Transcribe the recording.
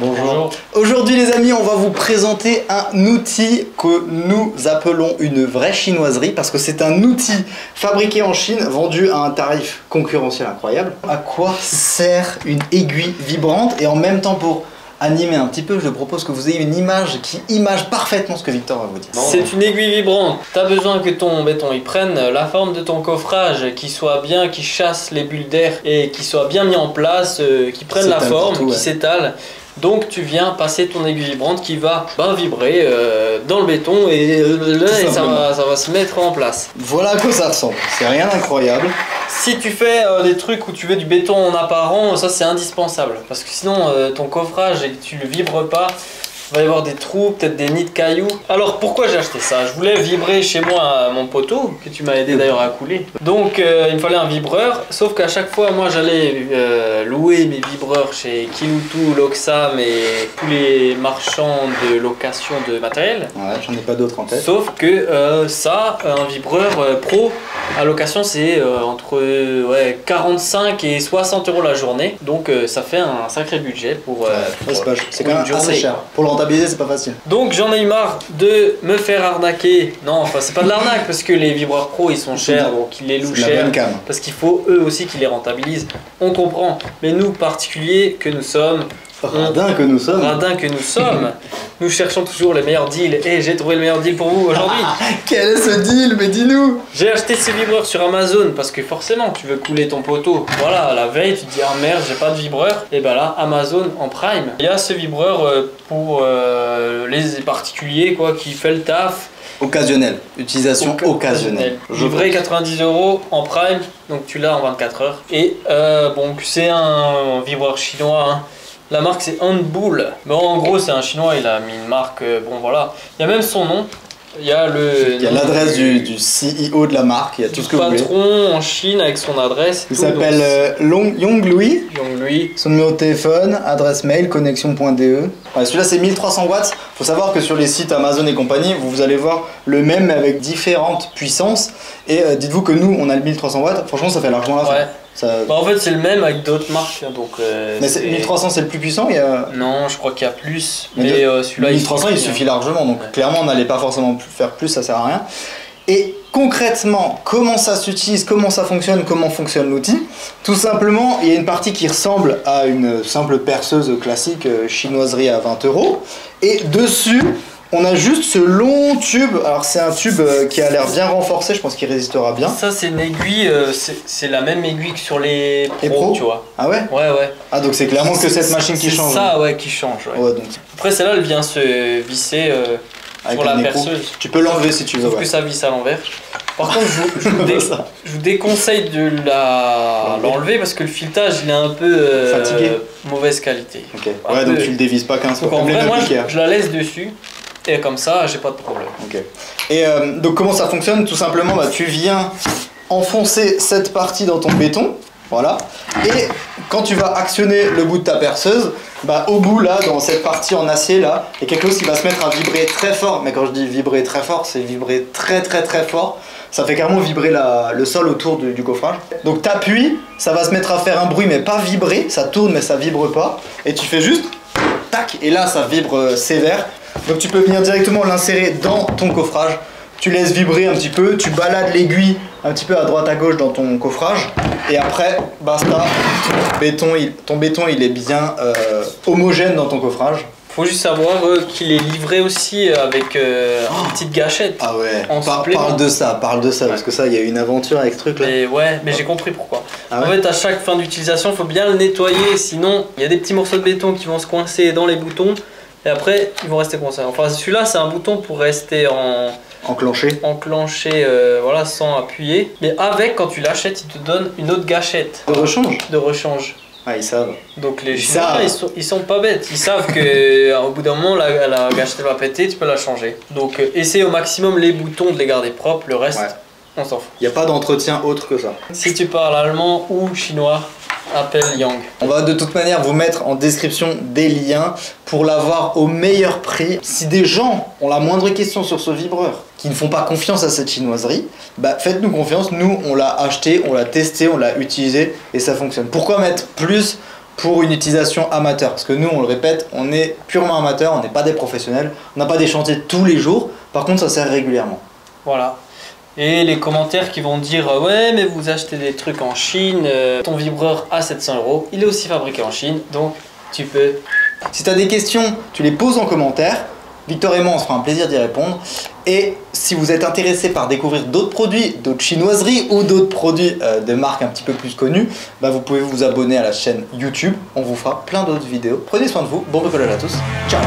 Bonjour. Aujourd'hui les amis, on va vous présenter un outil que nous appelons une vraie chinoiserie parce que c'est un outil fabriqué en Chine, vendu à un tarif concurrentiel incroyable. À quoi sert une aiguille vibrante? Et en même temps, pour animer un petit peu, je propose que vous ayez une image qui image parfaitement ce que Victor va vous dire. C'est une aiguille vibrante. Tu as besoin que ton béton il prenne la forme de ton coffrage, qui soit bien, qui chasse les bulles d'air et qui soit bien mis en place, qui prenne la forme, qui s'étale. Donc tu viens passer ton aiguille vibrante qui va vibrer dans le béton et ça va se mettre en place. Voilà à quoi ça ressemble, c'est rien d'incroyable. Si tu fais des trucs où tu veux du béton en apparent, ça c'est indispensable. Parce que sinon ton coffrage et que tu le vibres pas, il va y avoir des trous, peut-être des nids de cailloux. Alors pourquoi j'ai acheté ça? Je voulais vibrer chez moi mon poteau, que tu m'as aidé d'ailleurs à couler. Donc il me fallait un vibreur, sauf qu'à chaque fois moi j'allais louer mes vibreurs chez Kiloutou, Loxam et tous les marchands de location de matériel. Ouais, j'en ai pas d'autres en tête. Sauf que un vibreur pro à location c'est entre 45 et 60 € la journée. Donc ça fait un sacré budget pour c'est quand même assez cher. Pour le rentabiliser, c'est pas facile. Donc j'en ai eu marre de me faire arnaquer. Non, enfin c'est pas de l'arnaque parce que les vibreurs pro ils sont chers, donc ils les louent cher. Parce qu'il faut eux aussi qu'ils les rentabilisent. On comprend. Mais nous particuliers que nous sommes, radins que nous sommes, nous cherchons toujours les meilleurs deals. Et j'ai trouvé le meilleur deal pour vous aujourd'hui. Quel est ce deal? Mais dis-nous. J'ai acheté ce vibreur sur Amazon parce que forcément tu veux couler ton poteau. Voilà, la veille tu te dis ah merde j'ai pas de vibreur. Et ben là Amazon en Prime, il y a ce vibreur pour les particuliers quoi, qui fait le taf. Occasionnel, utilisation occasionnelle. Livré 90 € en Prime, donc tu l'as en 24 heures. Et bon, c'est un vibreur chinois. Hein. La marque c'est Handbull. Bon, en gros c'est un chinois, il a mis une marque, bon voilà. Il y a même son nom. Il y a l'adresse du CEO de la marque, il y a tout ce que vous voulez. Patron en Chine avec son adresse. Il s'appelle Yong Lui. Son numéro de téléphone, adresse mail, connexion.de. Ouais, celui-là c'est 1300 watts. Il faut savoir que sur les sites Amazon et compagnie, vous allez voir le même mais avec différentes puissances. Et dites-vous que nous on a le 1300 watts, franchement ça fait largement l'affaire. En fait c'est le même avec d'autres marques. Donc, mais 1300 c'est le plus puissant Non, je crois qu'il y a plus. Mais celui-là 1300 il suffit largement, donc clairement on n'allait pas forcément faire plus, ça sert à rien. Et concrètement, comment ça s'utilise, comment ça fonctionne, comment fonctionne l'outil? Tout simplement, il y a une partie qui ressemble à une simple perceuse classique chinoiserie à 20 €. Et dessus, on a juste ce long tube. Alors c'est un tube qui a l'air bien renforcé, je pense qu'il résistera bien. Ça c'est une aiguille, c'est la même aiguille que sur les pros, tu vois. Ah ouais? Ouais. Ah donc c'est clairement que cette machine qui change. C'est ça ouais, qui change. Ouais. Donc. Après celle-là elle vient se visser sur la perceuse. Tu peux l'enlever si tu veux. Sauf que ça visse à l'envers. Par contre je vous déconseille de l'enlever parce que le filetage il est un peu mauvaise qualité. Ok. Ouais donc tu le dévises pas 15 fois. Donc en vrai moi je la laisse dessus. Et comme ça, j'ai pas de problème. Ok. Et donc comment ça fonctionne? Tout simplement, tu viens enfoncer cette partie dans ton béton, voilà. Et quand tu vas actionner le bout de ta perceuse, au bout là, dans cette partie en acier là, il y a quelque chose qui va se mettre à vibrer très fort. Mais quand je dis vibrer très fort, c'est vibrer très fort. Ça fait carrément vibrer le sol autour du coffrage. Donc t'appuies, ça va se mettre à faire un bruit mais pas vibrer. Ça tourne mais ça vibre pas. Et tu fais juste tac, et là ça vibre sévère. Donc tu peux venir directement l'insérer dans ton coffrage, tu laisses vibrer un petit peu, tu balades l'aiguille un petit peu à droite à gauche dans ton coffrage et après basta, ton béton il est bien homogène dans ton coffrage. Faut juste savoir qu'il est livré aussi avec une petite gâchette. Ah ouais, parle de ça parce que ça il y a une aventure avec ce truc là. Et ouais, mais j'ai compris pourquoi. En fait à chaque fin d'utilisation il faut bien le nettoyer, sinon il y a des petits morceaux de béton qui vont se coincer dans les boutons. Et après, ils vont rester coincés. Enfin, celui-là, c'est un bouton pour rester enclenché, voilà, sans appuyer. Mais avec, quand tu l'achètes, il te donne une autre gâchette. De rechange. Ah, ils savent. Donc les Chinois, ils sont pas bêtes. Ils savent qu'au bout d'un moment, la gâchette va péter, tu peux la changer. Donc, essaie au maximum les boutons de les garder propres. Le reste, on s'en fout. Il n'y a pas d'entretien autre que ça. Si tu parles allemand ou chinois, appelle Yang. On va de toute manière vous mettre en description des liens pour l'avoir au meilleur prix. Si des gens ont la moindre question sur ce vibreur, qui ne font pas confiance à cette chinoiserie, faites-nous confiance. Nous, on l'a acheté, on l'a testé, on l'a utilisé et ça fonctionne. Pourquoi mettre plus pour une utilisation amateur. Parce que nous, on le répète, on est purement amateur, on n'est pas des professionnels, on n'a pas des chantiers tous les jours, par contre ça sert régulièrement. Voilà. Et les commentaires qui vont dire ouais mais vous achetez des trucs en Chine, ton vibreur à 700 €, il est aussi fabriqué en Chine, donc tu peux. Si tu as des questions, tu les poses en commentaire. Victor et moi, on se fera un plaisir d'y répondre. Et si vous êtes intéressé par découvrir d'autres produits, d'autres chinoiseries ou d'autres produits de marques un petit peu plus connues, bah vous pouvez vous abonner à la chaîne YouTube. On vous fera plein d'autres vidéos. Prenez soin de vous. Bon bricolage à tous. Ciao.